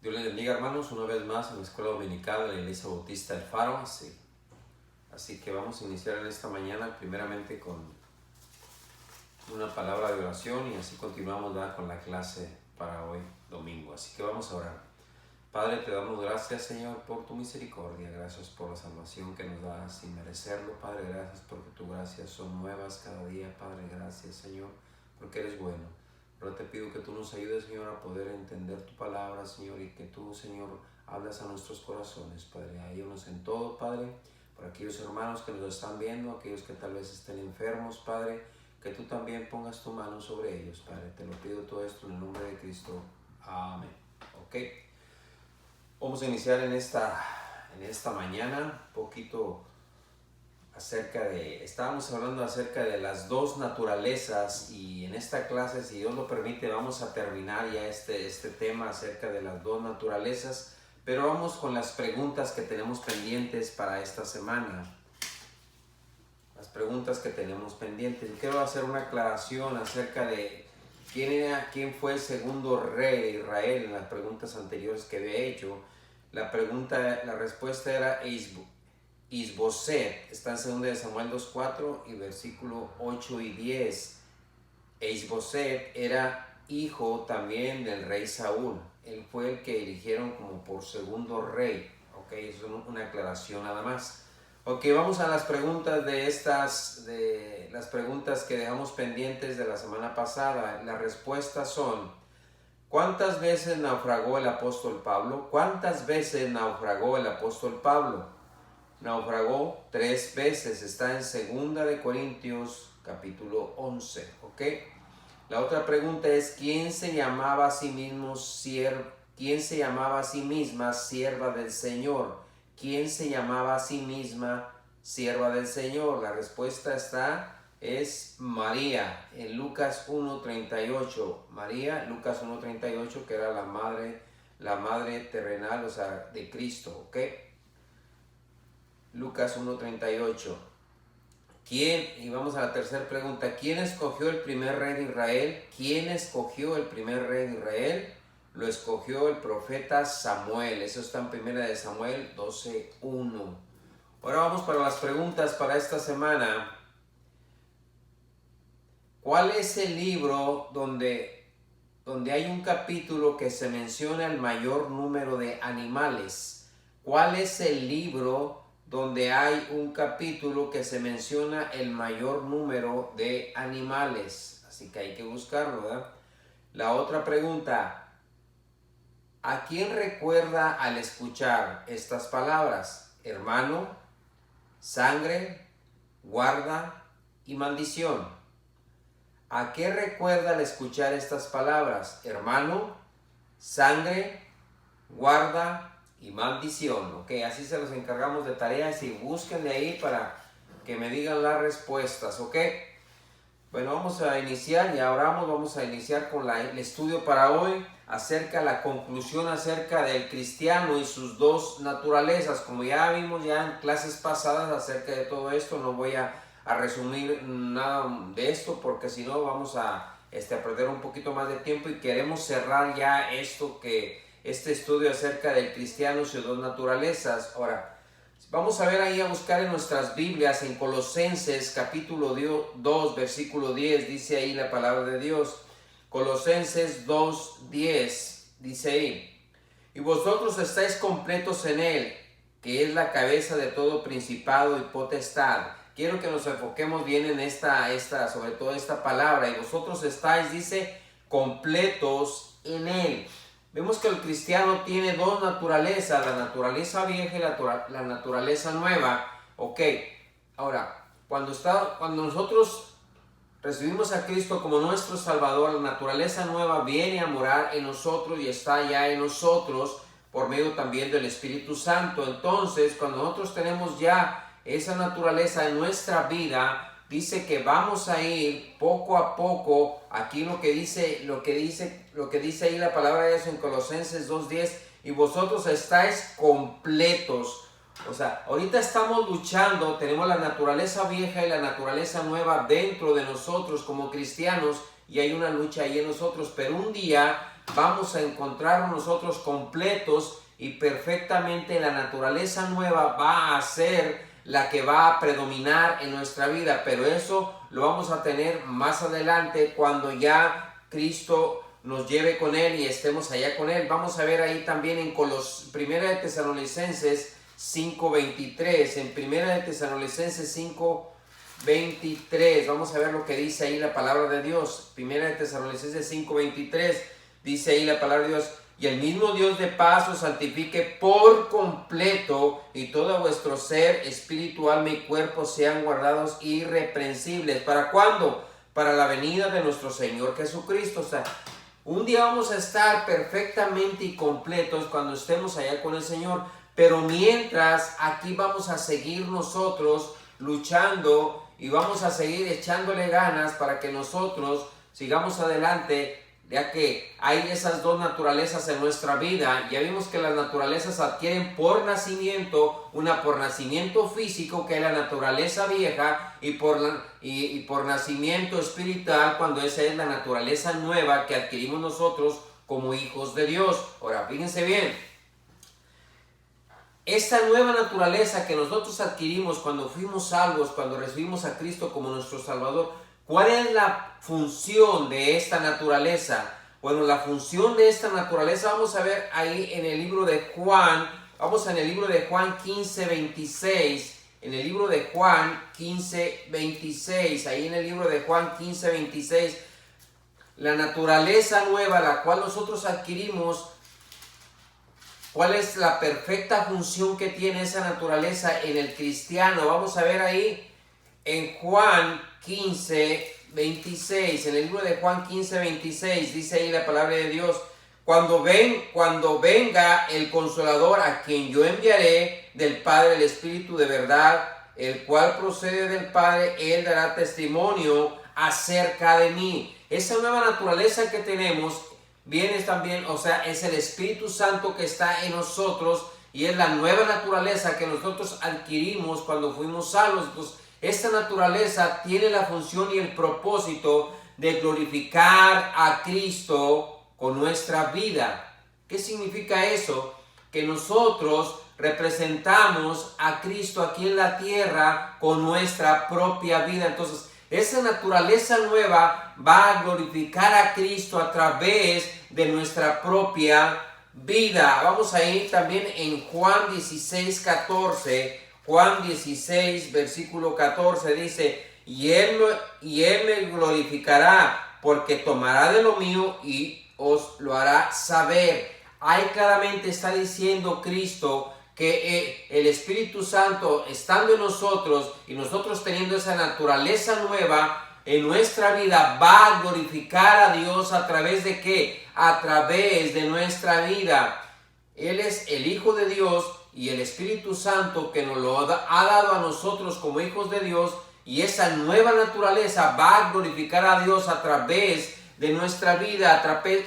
Dios les bendiga, hermanos, una vez más en la Escuela Dominical de la Iglesia Bautista del Faro. Así que vamos a iniciar en esta mañana primeramente con una palabra de oración y así continuamos con la clase para hoy domingo. Así que vamos a orar. Padre, te damos gracias, Señor, por tu misericordia. Gracias por la salvación que nos das sin merecerlo. Padre, gracias porque tus gracias son nuevas cada día. Padre, gracias, Señor, porque eres bueno. Pero te pido que tú nos ayudes, Señor, a poder entender tu palabra, Señor, y que tú, Señor, hablas a nuestros corazones, Padre. Ayúdanos en todo, Padre, por aquellos hermanos que nos están viendo, aquellos que tal vez estén enfermos, Padre, que tú también pongas tu mano sobre ellos, Padre. Te lo pido todo esto en el nombre de Cristo. Amén. Ok. Vamos a iniciar en esta mañana un poquito estábamos hablando acerca de las dos naturalezas y en esta clase, si Dios lo permite, vamos a terminar ya este tema acerca de las dos naturalezas, pero vamos con las preguntas que tenemos pendientes para esta semana. Las preguntas que tenemos pendientes. Quiero hacer una aclaración acerca de quién fue el segundo rey de Israel en las preguntas anteriores que había hecho. La respuesta era Isboset. Está en 2 Samuel 2:4 y versículo 8 y 10. Isboset era hijo también del rey Saúl. Él fue el que eligieron como por segundo rey. Ok, eso es una aclaración nada más. Ok, vamos a las preguntas de las preguntas que dejamos pendientes de la semana pasada. Las respuestas son: ¿cuántas veces naufragó el apóstol Pablo? ¿Cuántas veces naufragó el apóstol Pablo? Naufragó 3 veces. Está en 2 Corintios capítulo 11. ¿Ok? La otra pregunta es: ¿quién se llamaba a sí misma sierva del Señor? ¿Quién se llamaba a sí misma sierva del Señor? La respuesta es María, en Lucas 1:38. María, Lucas 1:38, que era la madre terrenal, o sea, de Cristo, ¿ok? Lucas 1:38. Y vamos a la tercera pregunta: ¿quién escogió el primer rey de Israel? ¿Quién escogió el primer rey de Israel? Lo escogió el profeta Samuel. Eso está en 1 Samuel 12:1. Ahora vamos para las preguntas para esta semana. ¿Cuál es el libro donde hay un capítulo que se menciona el mayor número de animales? ¿Cuál es el libro donde hay un capítulo que se menciona el mayor número de animales? Así que hay que buscarlo, ¿verdad? La otra pregunta: ¿a quién recuerda al escuchar estas palabras? Hermano, sangre, guarda y maldición. ¿A qué recuerda al escuchar estas palabras? Hermano, sangre, guarda y maldición. Ok, así se los encargamos de tareas y búsquenle ahí para que me digan las respuestas. Ok, bueno, vamos a iniciar y ahora vamos a iniciar con el estudio para hoy acerca de la conclusión acerca del cristiano y sus dos naturalezas. Como ya vimos ya en clases pasadas acerca de todo esto, no voy a resumir nada de esto porque si no vamos a perder un poquito más de tiempo y queremos cerrar ya este estudio acerca del cristiano y sus dos naturalezas. Ahora, vamos a ver ahí, a buscar en nuestras Biblias, en Colosenses capítulo 2, versículo 10, dice ahí la palabra de Dios. Colosenses 2:10, dice ahí: y vosotros estáis completos en Él, que es la cabeza de todo principado y potestad. Quiero que nos enfoquemos bien en sobre todo esta palabra. Y vosotros estáis, dice, completos en Él. Vemos que el cristiano tiene dos naturalezas, la naturaleza vieja y la naturaleza nueva. Ok, ahora, cuando nosotros recibimos a Cristo como nuestro Salvador, la naturaleza nueva viene a morar en nosotros y está ya en nosotros por medio también del Espíritu Santo. Entonces, cuando nosotros tenemos ya esa naturaleza en nuestra vida, dice que vamos a ir poco a poco. Aquí lo que dice ahí la palabra de Dios en Colosenses 2:10: y vosotros estáis completos. O sea, ahorita estamos luchando, tenemos la naturaleza vieja y la naturaleza nueva dentro de nosotros como cristianos y hay una lucha ahí en nosotros, pero un día vamos a encontrarnos nosotros completos y perfectamente. La naturaleza nueva va a ser la que va a predominar en nuestra vida, pero eso lo vamos a tener más adelante cuando ya Cristo nos lleve con Él y estemos allá con Él. Vamos a ver ahí también en 1 de Tesalonicenses 5:23, en 1 de Tesalonicenses 5:23, vamos a ver lo que dice ahí la palabra de Dios. 1 de Tesalonicenses 5:23, dice ahí la palabra de Dios: y el mismo Dios de paz os santifique por completo, y todo vuestro ser, espíritu, alma y cuerpo sean guardados irreprensibles. ¿Para cuándo? Para la venida de nuestro Señor Jesucristo. O sea, un día vamos a estar perfectamente y completos cuando estemos allá con el Señor. Pero mientras, aquí vamos a seguir nosotros luchando y vamos a seguir echándole ganas para que nosotros sigamos adelante, ya que hay esas dos naturalezas en nuestra vida. Ya vimos que las naturalezas adquieren por nacimiento, una por nacimiento físico, que es la naturaleza vieja, y por nacimiento espiritual, cuando esa es la naturaleza nueva que adquirimos nosotros como hijos de Dios. Ahora, fíjense bien. Esta nueva naturaleza que nosotros adquirimos cuando fuimos salvos, cuando recibimos a Cristo como nuestro Salvador, ¿cuál es la función de esta naturaleza? Bueno, la función de esta naturaleza vamos a ver ahí en el libro de Juan. Vamos en el libro de Juan 15:26. En el libro de Juan 15:26. Ahí en el libro de Juan 15:26. La naturaleza nueva, la cual nosotros adquirimos. ¿Cuál es la perfecta función que tiene esa naturaleza en el cristiano? Vamos a ver ahí en Juan 15:26. En el libro de Juan 15:26 dice ahí la palabra de Dios: cuando venga el Consolador, a quien yo enviaré del Padre, el Espíritu de verdad, el cual procede del Padre, Él dará testimonio acerca de mí. Esa nueva naturaleza que tenemos viene también, o sea, es el Espíritu Santo que está en nosotros y es la nueva naturaleza que nosotros adquirimos cuando fuimos salvos. Entonces, esta naturaleza tiene la función y el propósito de glorificar a Cristo con nuestra vida. ¿Qué significa eso? Que nosotros representamos a Cristo aquí en la tierra con nuestra propia vida. Entonces, esa naturaleza nueva va a glorificar a Cristo a través de nuestra propia vida. Vamos a ir también en Juan 16:14. Juan 16, versículo 14 dice: y él me glorificará, porque tomará de lo mío y os lo hará saber. Ahí claramente está diciendo Cristo que el Espíritu Santo estando en nosotros y nosotros teniendo esa naturaleza nueva en nuestra vida, va a glorificar a Dios a través de ¿qué? A través de nuestra vida. Él es el Hijo de Dios y el Espíritu Santo que nos lo ha dado a nosotros como hijos de Dios, y esa nueva naturaleza va a glorificar a Dios a través de nuestra vida.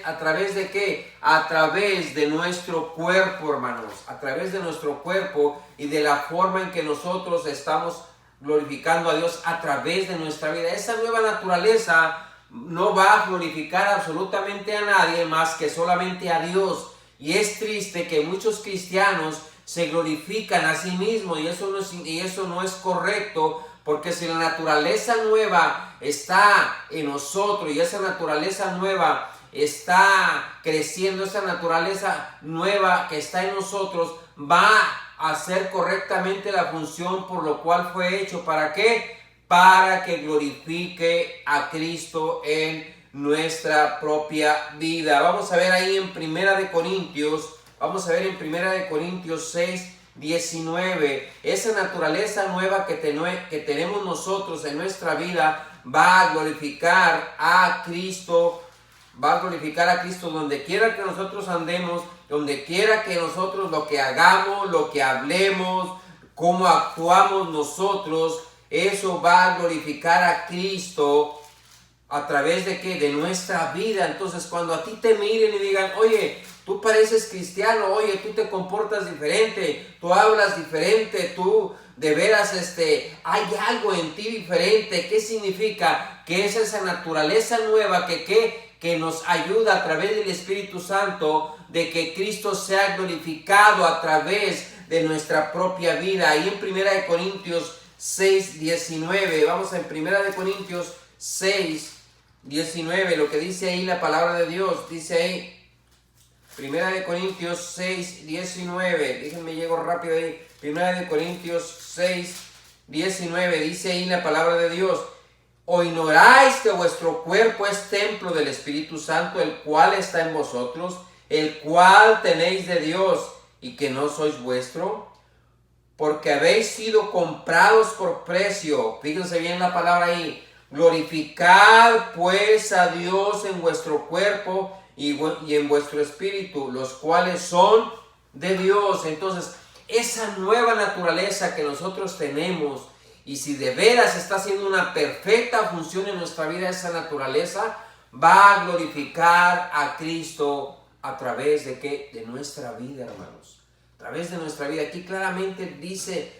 ¿A través de qué? A través de nuestro cuerpo, hermanos, a través de nuestro cuerpo y de la forma en que nosotros estamos glorificando a Dios a través de nuestra vida. Esa nueva naturaleza no va a glorificar absolutamente a nadie más que solamente a Dios. Y es triste que muchos cristianos se glorifican a sí mismos, y eso no es correcto. Porque si la naturaleza nueva está en nosotros y esa naturaleza nueva está creciendo, esa naturaleza nueva que está en nosotros va a hacer correctamente la función por lo cual fue hecho. ¿Para qué? Para que glorifique a Cristo en nuestra propia vida. Vamos a ver ahí en Primera de Corintios, vamos a ver en Primera de Corintios 6:19, esa naturaleza nueva que tenemos nosotros en nuestra vida va a glorificar a Cristo, donde quiera que nosotros andemos, donde quiera que nosotros lo que hagamos, lo que hablemos, cómo actuamos nosotros, eso va a glorificar a Cristo a través de ¿qué? De nuestra vida. Entonces, cuando a ti te miren y digan: oye, tú pareces cristiano, oye, tú te comportas diferente, tú hablas diferente, tú de veras hay algo en ti diferente. ¿Qué significa? Que es esa naturaleza nueva que que nos ayuda a través del Espíritu Santo de que Cristo sea glorificado a través de nuestra propia vida. Ahí en 1 Corintios 6:19, vamos a 1 Corintios 6:19, lo que dice ahí la palabra de Dios, dice ahí 1 Corintios 6:19, déjenme llego rápido ahí, 1 Corintios 6:19, dice ahí la palabra de Dios: ¿o ignoráis que vuestro cuerpo es templo del Espíritu Santo, el cual está en vosotros, el cual tenéis de Dios, y que no sois vuestro? Porque habéis sido comprados por precio. Fíjense bien la palabra ahí. Glorificad pues a Dios en vuestro cuerpo y en vuestro espíritu, los cuales son de Dios. Entonces, esa nueva naturaleza que nosotros tenemos, y si de veras está haciendo una perfecta función en nuestra vida, esa naturaleza va a glorificar a Cristo a través de ¿qué? De nuestra vida, hermanos. A través de nuestra vida. Aquí claramente dice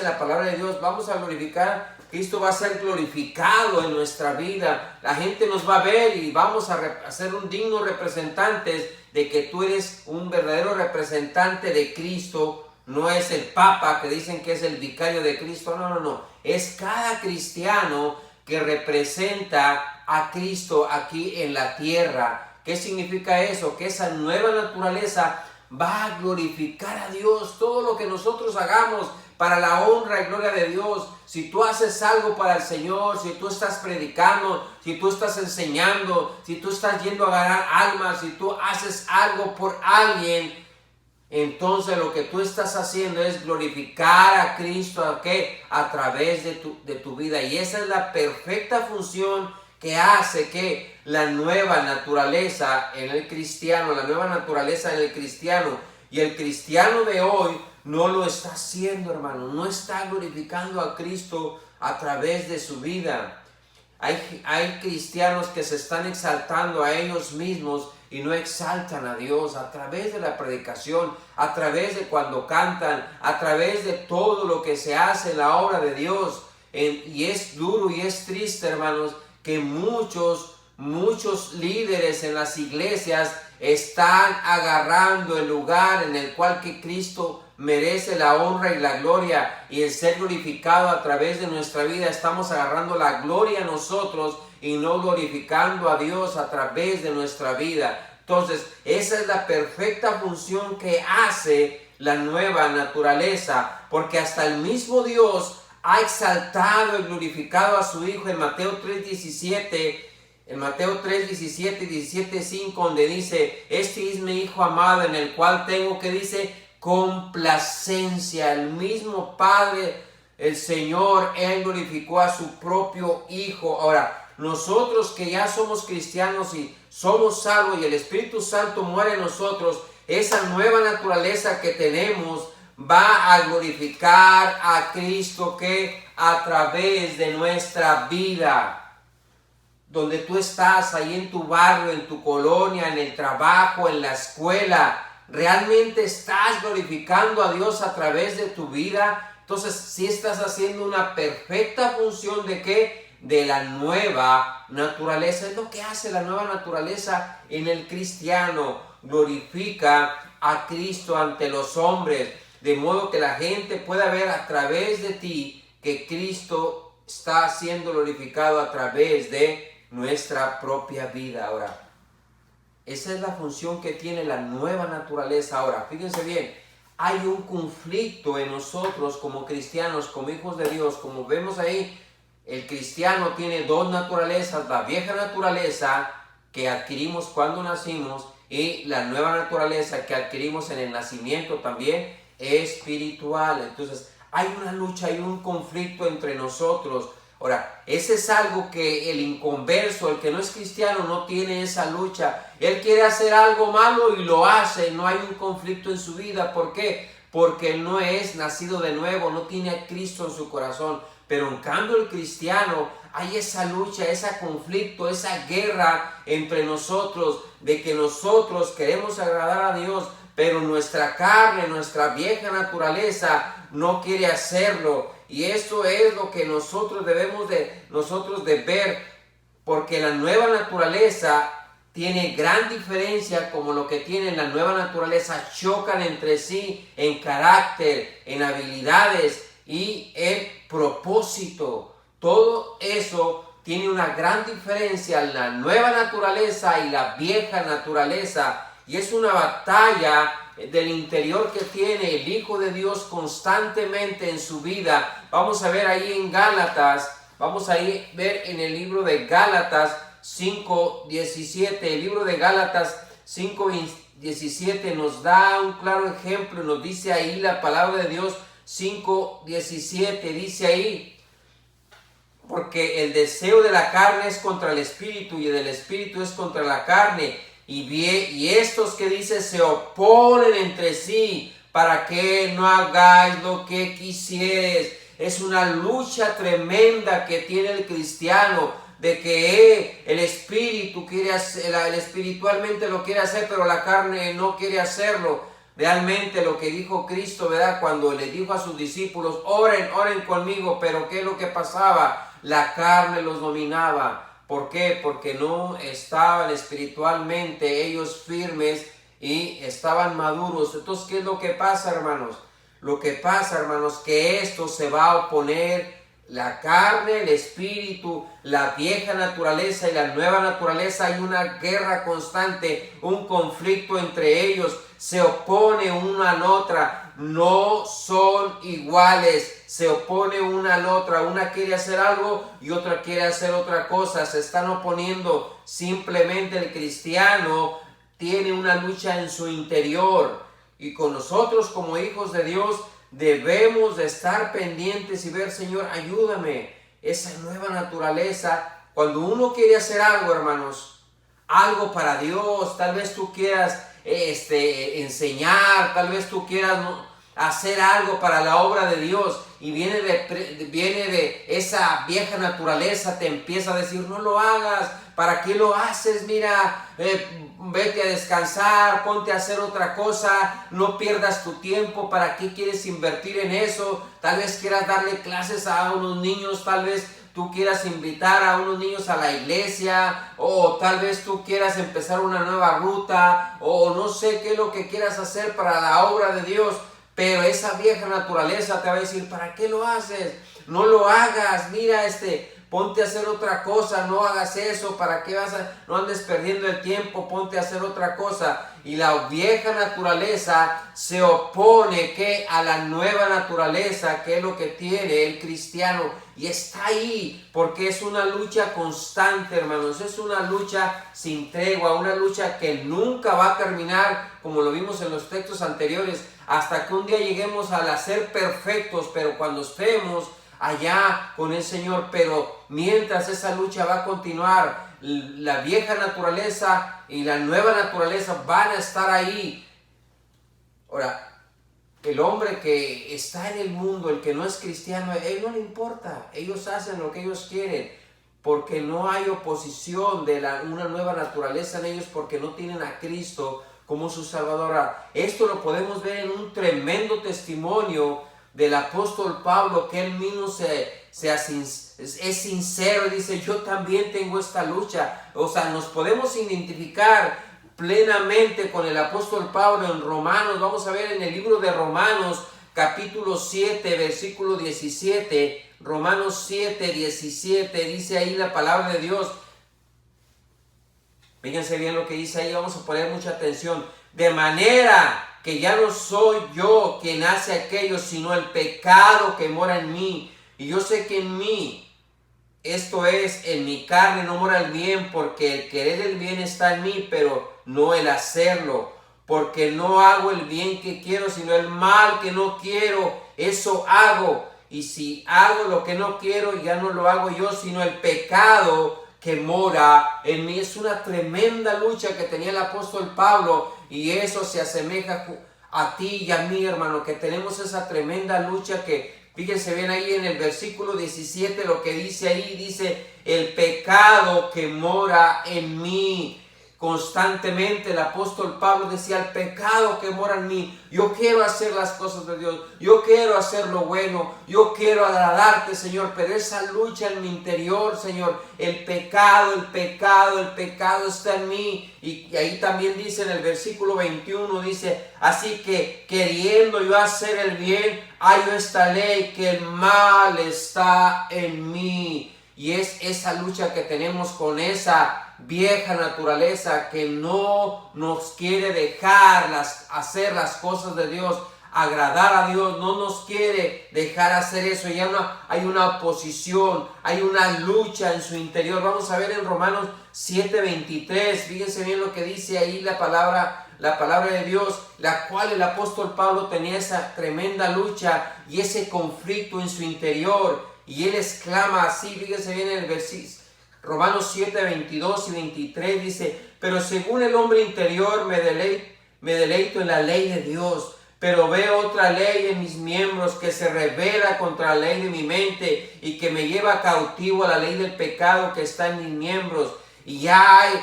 la palabra de Dios, vamos a glorificar, Cristo va a ser glorificado en nuestra vida. La gente nos va a ver y vamos a ser un digno representante de que tú eres un verdadero representante de Cristo. No es el Papa que dicen que es el vicario de Cristo, no. Es cada cristiano que representa a Cristo aquí en la tierra. ¿Qué significa eso? Que esa nueva naturaleza va a glorificar a Dios. Todo lo que nosotros hagamos para la honra y gloria de Dios. Si tú haces algo para el Señor, si tú estás predicando, si tú estás enseñando, si tú estás yendo a ganar almas, si tú haces algo por alguien, entonces lo que tú estás haciendo es glorificar a Cristo a través de tu vida. Y esa es la perfecta función que hace que la nueva naturaleza en el cristiano, y el cristiano de hoy no lo está haciendo, hermano, no está glorificando a Cristo a través de su vida. Hay cristianos que se están exaltando a ellos mismos y no exaltan a Dios a través de la predicación, a través de cuando cantan, a través de todo lo que se hace en la obra de Dios. Y es duro y es triste, hermanos, que muchos líderes en las iglesias están agarrando el lugar en el cual que Cristo merece la honra y la gloria, y el ser glorificado a través de nuestra vida. Estamos agarrando la gloria nosotros y no glorificando a Dios a través de nuestra vida. Entonces, esa es la perfecta función que hace la nueva naturaleza, porque hasta el mismo Dios ha exaltado y glorificado a su Hijo en Mateo 3:17. En Mateo 3:17 y 17:5, donde dice: este es mi Hijo amado en el cual tengo, que dice, complacencia. El mismo Padre, el Señor, Él glorificó a su propio Hijo. Ahora, nosotros que ya somos cristianos y somos salvos y el Espíritu Santo muere en nosotros, esa nueva naturaleza que tenemos va a glorificar a Cristo que a través de nuestra vida. Donde tú estás, ahí en tu barrio, en tu colonia, en el trabajo, en la escuela, ¿realmente estás glorificando a Dios a través de tu vida? Entonces, si estás haciendo una perfecta función ¿de qué? De la nueva naturaleza. Es lo que hace la nueva naturaleza en el cristiano. Glorifica a Cristo ante los hombres, de modo que la gente pueda ver a través de ti que Cristo está siendo glorificado a través de nuestra propia vida. Ahora, esa es la función que tiene la nueva naturaleza. Ahora, fíjense bien, hay un conflicto en nosotros como cristianos, como hijos de Dios. Como vemos ahí, el cristiano tiene dos naturalezas: la vieja naturaleza que adquirimos cuando nacimos y la nueva naturaleza que adquirimos en el nacimiento también espiritual. Entonces, hay una lucha, hay un conflicto entre nosotros. Ahora, ese es algo que el inconverso, el que no es cristiano, no tiene esa lucha. Él quiere hacer algo malo y lo hace, no hay un conflicto en su vida. ¿Por qué? Porque él no es nacido de nuevo, no tiene a Cristo en su corazón. Pero en cambio el cristiano, hay esa lucha, ese conflicto, esa guerra entre nosotros, de que nosotros queremos agradar a Dios, pero nuestra carne, nuestra vieja naturaleza no quiere hacerlo. Y eso es lo que nosotros debemos de ver, porque la nueva naturaleza tiene gran diferencia como lo que tiene la nueva naturaleza, chocan entre sí en carácter, en habilidades y en propósito. Todo eso tiene una gran diferencia, la nueva naturaleza y la vieja naturaleza, y es una batalla del interior que tiene el Hijo de Dios constantemente en su vida. Vamos a ver ahí en Gálatas, vamos a ver en el libro de Gálatas 5:17, el libro de Gálatas 5:17 nos da un claro ejemplo, nos dice ahí la palabra de Dios 5:17, dice ahí: porque el deseo de la carne es contra el espíritu y el del espíritu es contra la carne. Y estos que dice se oponen entre sí para que no hagáis lo que quisieres. Es una lucha tremenda que tiene el cristiano, de que el espíritu quiere hacer, el espiritualmente lo quiere hacer, pero la carne no quiere hacerlo. Realmente lo que dijo Cristo, ¿verdad? Cuando le dijo a sus discípulos, oren conmigo, pero ¿qué es lo que pasaba? La carne los dominaba. ¿Por qué? Porque no estaban espiritualmente ellos firmes y estaban maduros. Entonces, ¿qué es lo que pasa, hermanos? Lo que pasa, hermanos, que esto se va a oponer, la carne, el espíritu, la vieja naturaleza y la nueva naturaleza. Hay una guerra constante, un conflicto entre ellos, se opone una a la otra, no son iguales, se opone una a la otra, una quiere hacer algo y otra quiere hacer otra cosa, se están oponiendo. Simplemente el cristiano tiene una lucha en su interior, y con nosotros como hijos de Dios debemos de estar pendientes y ver, Señor, ayúdame, esa nueva naturaleza. Cuando uno quiere hacer algo, hermanos, algo para Dios, tal vez tú quieras enseñar, tal vez tú quieras hacer algo para la obra de Dios, y viene de esa vieja naturaleza, te empieza a decir, no lo hagas, ¿para qué lo haces? Mira, vete a descansar, ponte a hacer otra cosa, no pierdas tu tiempo, ¿para qué quieres invertir en eso? Tal vez quieras darle clases a unos niños, tal vez tú quieras invitar a unos niños a la iglesia, o tal vez tú quieras empezar una nueva ruta, o no sé qué es lo que quieras hacer para la obra de Dios, pero esa vieja naturaleza te va a decir, ¿para qué lo haces? No lo hagas, mira, ponte a hacer otra cosa, no hagas eso, ¿para qué no andes perdiendo el tiempo? Ponte a hacer otra cosa. Y la vieja naturaleza se opone a la nueva naturaleza, que es lo que tiene el cristiano, y está ahí porque es una lucha constante, hermanos, es una lucha sin tregua, una lucha que nunca va a terminar, como lo vimos en los textos anteriores, hasta que un día lleguemos a ser perfectos, pero cuando estemos allá con el Señor. Pero mientras esa lucha va a continuar, la vieja naturaleza y la nueva naturaleza van a estar ahí. Ahora, el hombre que está en el mundo, el que no es cristiano, a él no le importa, ellos hacen lo que ellos quieren, porque no hay oposición de una nueva naturaleza en ellos, porque no tienen a Cristo como su Salvador. Esto lo podemos ver en un tremendo testimonio del apóstol Pablo, que él mismo es sincero y dice, yo también tengo esta lucha. O sea, nos podemos identificar plenamente con el apóstol Pablo en Romanos. Vamos a ver en el libro de Romanos, capítulo 7, versículo 17. Romanos 7, 17, dice ahí la palabra de Dios. Fíjense bien lo que dice ahí, vamos a poner mucha atención. De manera que ya no soy yo quien hace aquello, sino el pecado que mora en mí. Y yo sé que en mí, esto es, en mi carne no mora el bien, porque el querer el bien está en mí, pero no el hacerlo. Porque no hago el bien que quiero, sino el mal que no quiero, eso hago. Y si hago lo que no quiero, ya no lo hago yo, sino el pecado que mora en mí. Es una tremenda lucha que tenía el apóstol Pablo, y eso se asemeja a ti y a mí, hermano, que tenemos esa tremenda lucha que, fíjense bien ahí en el versículo 17 lo que dice ahí, dice, el pecado que mora en mí. constantemente el apóstol Pablo decía: el pecado que mora en mí, yo quiero hacer las cosas de Dios, yo quiero hacer lo bueno, yo quiero agradarte, Señor, pero esa lucha en mi interior, Señor, el pecado está en mí. Y ahí también dice en el versículo 21, dice: así que queriendo yo hacer el bien, hallo esta ley, que el mal está en mí. Y es esa lucha que tenemos con esa vieja naturaleza que no nos quiere dejar hacer las cosas de Dios, agradar a Dios, no nos quiere dejar hacer eso. Ya hay una oposición, hay una lucha en su interior. Vamos a ver en Romanos 7:23, fíjense bien lo que dice ahí la palabra de Dios, la cual el apóstol Pablo tenía esa tremenda lucha y ese conflicto en su interior. Y él exclama así, fíjense bien en el versículo, Romanos 7:22 y 23 dice: pero según el hombre interior me deleito en la ley de Dios, pero veo otra ley en mis miembros que se revela contra la ley de mi mente y que me lleva cautivo a la ley del pecado que está en mis miembros. Y ya hay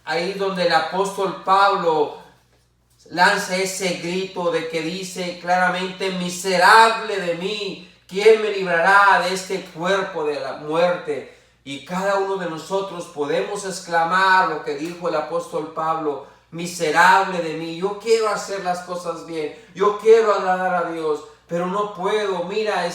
ahí donde el apóstol Pablo lanza ese grito de que dice claramente: miserable de mí, ¿quién me librará de este cuerpo de la muerte? Y cada uno de nosotros podemos exclamar lo que dijo el apóstol Pablo: miserable de mí, yo quiero hacer las cosas bien, yo quiero agradar a Dios, pero no puedo. Mira,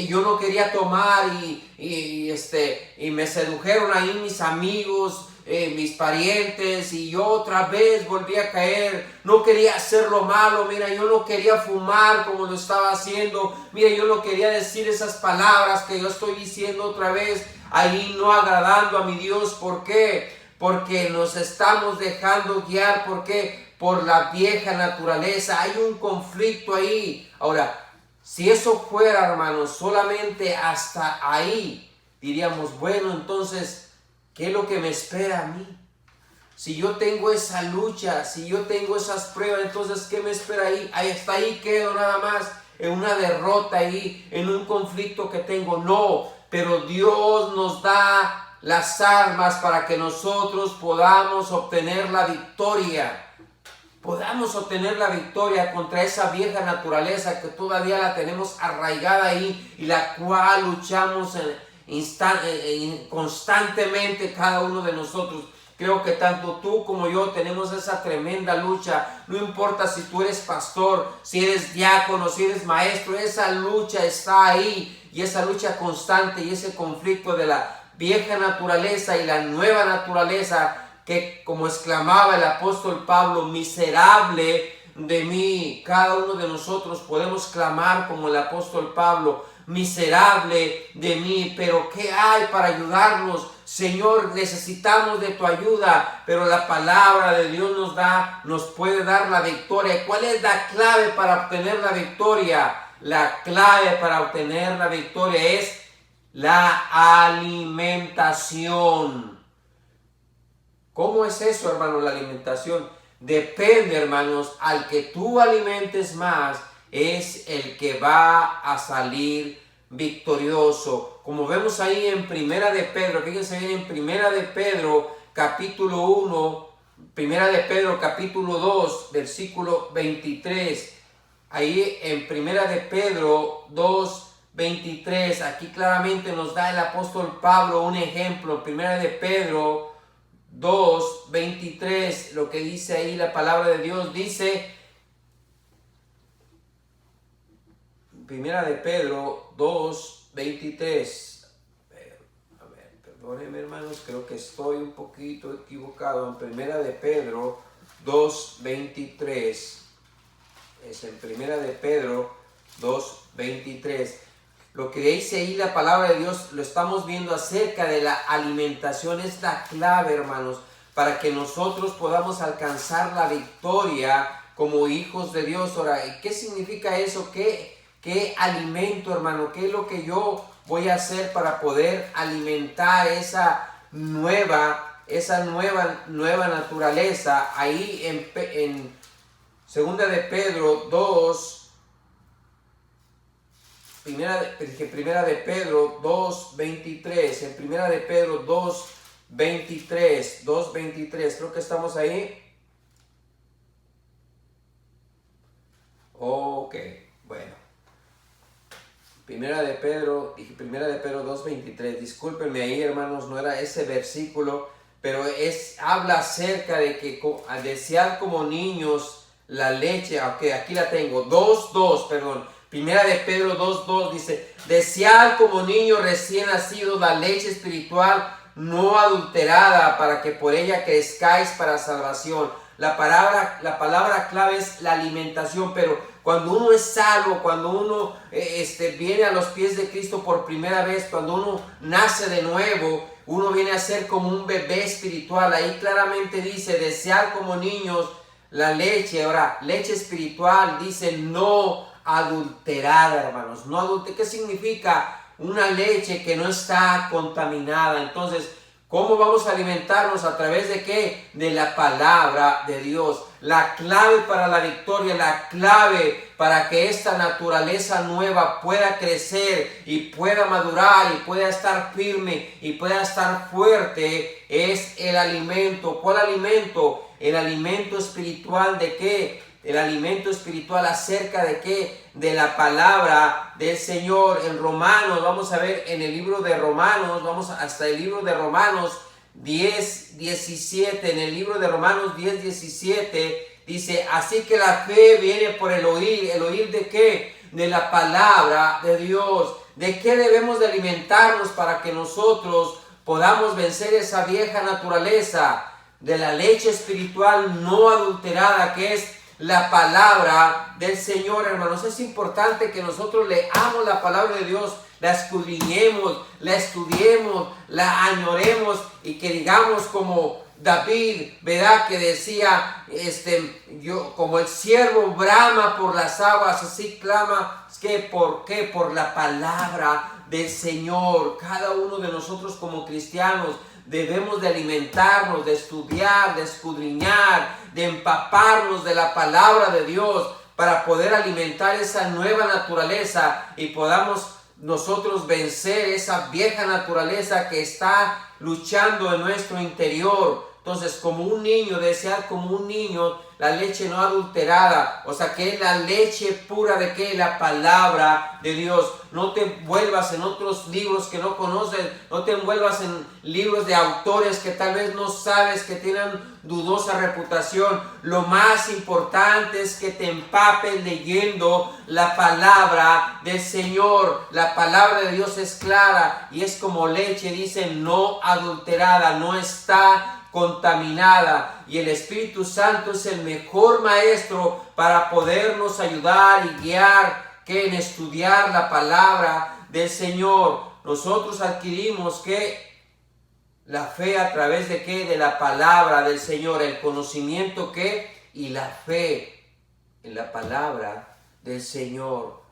yo no quería tomar y me sedujeron ahí mis amigos, mis parientes, y yo otra vez volví a caer. No quería hacer lo malo. Mira, yo no quería fumar como lo estaba haciendo. Mira, yo no quería decir esas palabras que yo estoy diciendo otra vez, ahí no agradando a mi Dios. ¿Por qué? Porque nos estamos dejando guiar. ¿Por qué? Por la vieja naturaleza. Hay un conflicto ahí. Ahora, si eso fuera, hermanos, solamente hasta ahí, diríamos: bueno, entonces, ¿qué es lo que me espera a mí? Si yo tengo esa lucha, si yo tengo esas pruebas, entonces, ¿qué me espera ahí? Hasta ahí quedo nada más, en una derrota ahí, en un conflicto que tengo. No, pero Dios nos da las armas para que nosotros podamos obtener la victoria. Podamos obtener la victoria contra esa vieja naturaleza que todavía la tenemos arraigada ahí y la cual luchamos constantemente cada uno de nosotros. Creo que tanto tú como yo tenemos esa tremenda lucha. No importa si tú eres pastor, si eres diácono, si eres maestro, esa lucha está ahí, y esa lucha constante y ese conflicto de la vieja naturaleza y la nueva naturaleza, que, como exclamaba el apóstol Pablo: miserable de mí. Cada uno de nosotros podemos clamar como el apóstol Pablo: miserable de mí. Pero ¿qué hay para ayudarnos? Señor, necesitamos de tu ayuda, pero la palabra de Dios nos puede dar la victoria. ¿Cuál es la clave para obtener la victoria? La clave para obtener la victoria es la alimentación. ¿Cómo es eso, hermano, la alimentación? Depende, hermanos, al que tú alimentes más es el que va a salir victorioso. Como vemos ahí en Primera de Pedro, fíjense bien, en Primera de Pedro, capítulo 1, Primera de Pedro, capítulo 2, versículo 23. Ahí en Primera de Pedro 2, 23, aquí claramente nos da el apóstol Pablo un ejemplo. Primera de Pedro 2, 23, lo que dice ahí la palabra de Dios, dice, Primera de Pedro 2, 23, a ver, perdónenme, hermanos, creo que estoy un poquito equivocado. En Primera de Pedro 2, 23, es en Primera de Pedro 2, 23. Lo que dice ahí la palabra de Dios lo estamos viendo acerca de la alimentación. Es la clave, hermanos, para que nosotros podamos alcanzar la victoria como hijos de Dios. Ahora, ¿qué significa eso? ¿Qué alimento, hermano? ¿Qué es lo que yo voy a hacer para poder alimentar esa nueva naturaleza? Ahí en Segunda de Pedro 2, Primera de Pedro 2, 23, en Primera de Pedro 2, 2:23, creo que estamos ahí. Ok, bueno. Primera de Pedro 2:23. Discúlpenme ahí, hermanos, no era ese versículo, pero habla acerca de que desear como niños la leche. Ok, aquí la tengo. 2:2, perdón. Primera de Pedro 2:2 dice: desear como niños recién nacidos la leche espiritual no adulterada, para que por ella crezcáis para salvación. La palabra clave es la alimentación, pero cuando uno es salvo, cuando uno viene a los pies de Cristo por primera vez, cuando uno nace de nuevo, uno viene a ser como un bebé espiritual. Ahí claramente dice: desear como niños la leche. Ahora, leche espiritual, dice no adulterada, hermanos. No adulterada. ¿Qué significa? Una leche que no está contaminada. Entonces, ¿cómo vamos a alimentarnos? ¿A través de qué? De la palabra de Dios. La clave para la victoria, la clave para que esta naturaleza nueva pueda crecer y pueda madurar y pueda estar firme y pueda estar fuerte es el alimento. ¿Cuál alimento? El alimento espiritual. ¿De qué? El alimento espiritual acerca de qué? De la palabra del Señor. En Romanos, vamos a ver en el libro de Romanos, vamos hasta el libro de Romanos 10:17. En el libro de Romanos 10:17 dice: así que la fe viene por el oír. ¿El oír de qué? De la palabra de Dios. ¿De qué debemos de alimentarnos para que nosotros podamos vencer esa vieja naturaleza? De la leche espiritual no adulterada, que es la palabra del Señor, hermanos. Es importante que nosotros leamos la palabra de Dios, la escudriñemos, la estudiemos, la añoremos y que digamos como David, ¿verdad? Que decía, yo como el siervo brama por las aguas, así clama. ¿Por qué? Por la palabra del Señor. Cada uno de nosotros como cristianos debemos de alimentarnos, de estudiar, de escudriñar, de empaparnos de la palabra de Dios para poder alimentar esa nueva naturaleza y podamos nosotros vencer esa vieja naturaleza que está luchando en nuestro interior. Entonces, como un niño, desear como un niño la leche no adulterada, o sea, que es la leche pura de que la palabra de Dios. No te envuelvas en otros libros que no conoces, no te envuelvas en libros de autores que tal vez no sabes, que tienen dudosa reputación. Lo más importante es que te empapes leyendo la palabra del Señor. La palabra de Dios es clara y es como leche, dice, no adulterada, no está contaminada, y el Espíritu Santo es el mejor maestro para podernos ayudar y guiar que en estudiar la palabra del Señor. Nosotros adquirimos que la fe a través de qué? De la palabra del Señor, el conocimiento que y la fe en la palabra del Señor.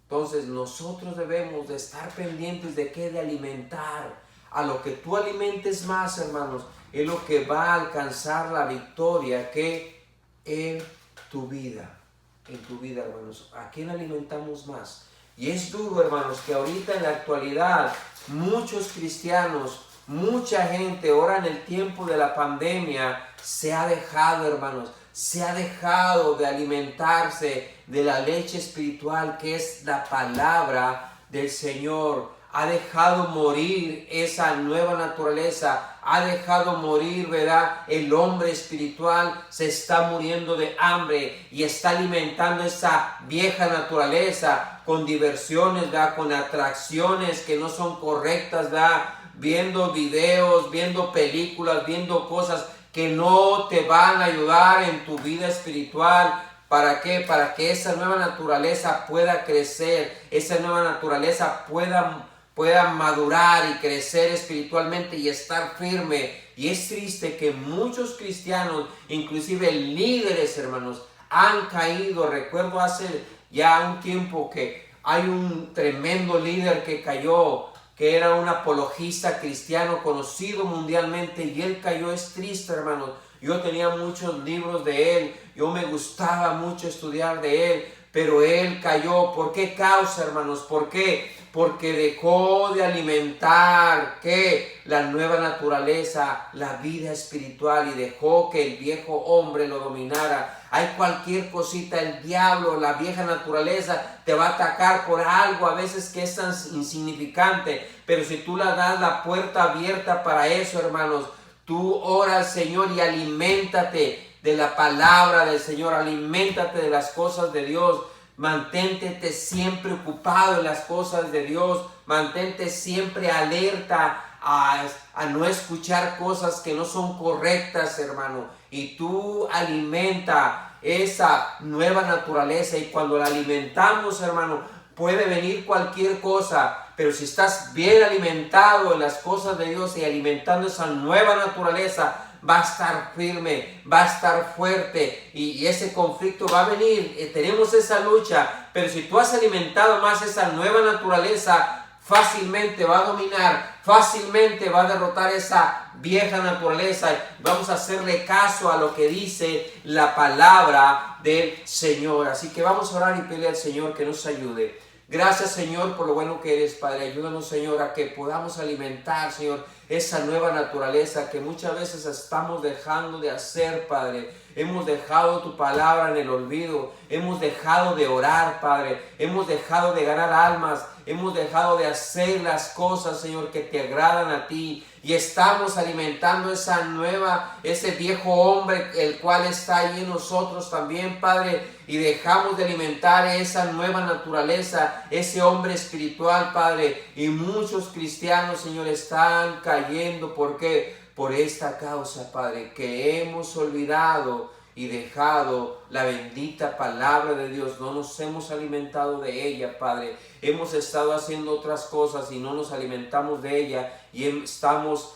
Entonces nosotros debemos de estar pendientes de qué, de alimentar. A lo que tú alimentes más, hermanos, es lo que va a alcanzar la victoria que en tu vida, hermanos. ¿A quién alimentamos más? Y es duro, hermanos, que ahorita en la actualidad muchos cristianos, mucha gente, ahora en el tiempo de la pandemia, se ha dejado, hermanos, se ha dejado de alimentarse de la leche espiritual que es la palabra del Señor. Ha dejado morir esa nueva naturaleza, ha dejado morir, ¿verdad? El hombre espiritual se está muriendo de hambre y está alimentando esa vieja naturaleza con diversiones, ¿verdad? Con atracciones que no son correctas, ¿verdad? Viendo videos, viendo películas, viendo cosas que no te van a ayudar en tu vida espiritual. ¿Para qué? Para que esa nueva naturaleza pueda crecer, esa nueva naturaleza pueda madurar y crecer espiritualmente y estar firme. Y es triste que muchos cristianos, inclusive líderes, hermanos, han caído. Recuerdo hace ya un tiempo que hay un tremendo líder que cayó, que era un apologista cristiano conocido mundialmente, y él cayó. Es triste, hermanos. Yo tenía muchos libros de él, yo me gustaba mucho estudiar de él, pero él cayó. ¿Por qué causa, hermanos? ¿Por qué? Porque dejó de alimentar, ¿qué? La nueva naturaleza, la vida espiritual, y dejó que el viejo hombre lo dominara. Hay cualquier cosita, el diablo, la vieja naturaleza te va a atacar por algo a veces que es tan insignificante, pero si tú le das la puerta abierta para eso, hermanos, tú ora al Señor y aliméntate de la palabra del Señor, aliméntate de las cosas de Dios. Mantente siempre ocupado en las cosas de Dios, mantente siempre alerta a no escuchar cosas que no son correctas, hermano, y tú alimenta esa nueva naturaleza, y cuando la alimentamos, hermano, puede venir cualquier cosa, pero si estás bien alimentado en las cosas de Dios y alimentando esa nueva naturaleza, va a estar firme, va a estar fuerte, y ese conflicto va a venir. Tenemos esa lucha, pero si tú has alimentado más esa nueva naturaleza, fácilmente va a dominar, fácilmente va a derrotar esa vieja naturaleza. Vamos a hacerle caso a lo que dice la palabra del Señor. Así que vamos a orar y pedirle al Señor que nos ayude. Gracias, Señor, por lo bueno que eres, Padre. Ayúdanos, Señor, a que podamos alimentar, Señor, esa nueva naturaleza que muchas veces estamos dejando de hacer, Padre. Hemos dejado tu palabra en el olvido. Hemos dejado de orar, Padre. Hemos dejado de ganar almas. Hemos dejado de hacer las cosas, Señor, que te agradan a ti. Y estamos alimentando ese viejo hombre, el cual está ahí en nosotros también, Padre. Y dejamos de alimentar esa nueva naturaleza, ese hombre espiritual, Padre. Y muchos cristianos, Señor, están cayendo. ¿Por qué? Por esta causa, Padre, que hemos olvidado y dejado la bendita palabra de Dios. No nos hemos alimentado de ella, Padre. Hemos estado haciendo otras cosas y no nos alimentamos de ella, y estamos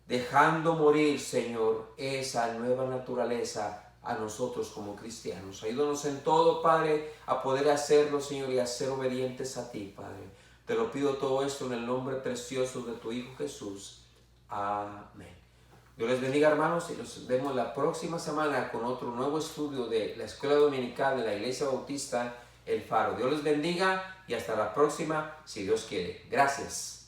dejando morir, Señor, esa nueva naturaleza a nosotros como cristianos. Ayúdanos en todo, Padre, a poder hacerlo, Señor, y a ser obedientes a ti, Padre. Te lo pido todo esto en el nombre precioso de tu Hijo Jesús. Amén. Dios les bendiga, hermanos, y nos vemos la próxima semana con otro nuevo estudio de la Escuela Dominical de la Iglesia Bautista El Faro. Dios les bendiga y hasta la próxima, si Dios quiere. Gracias.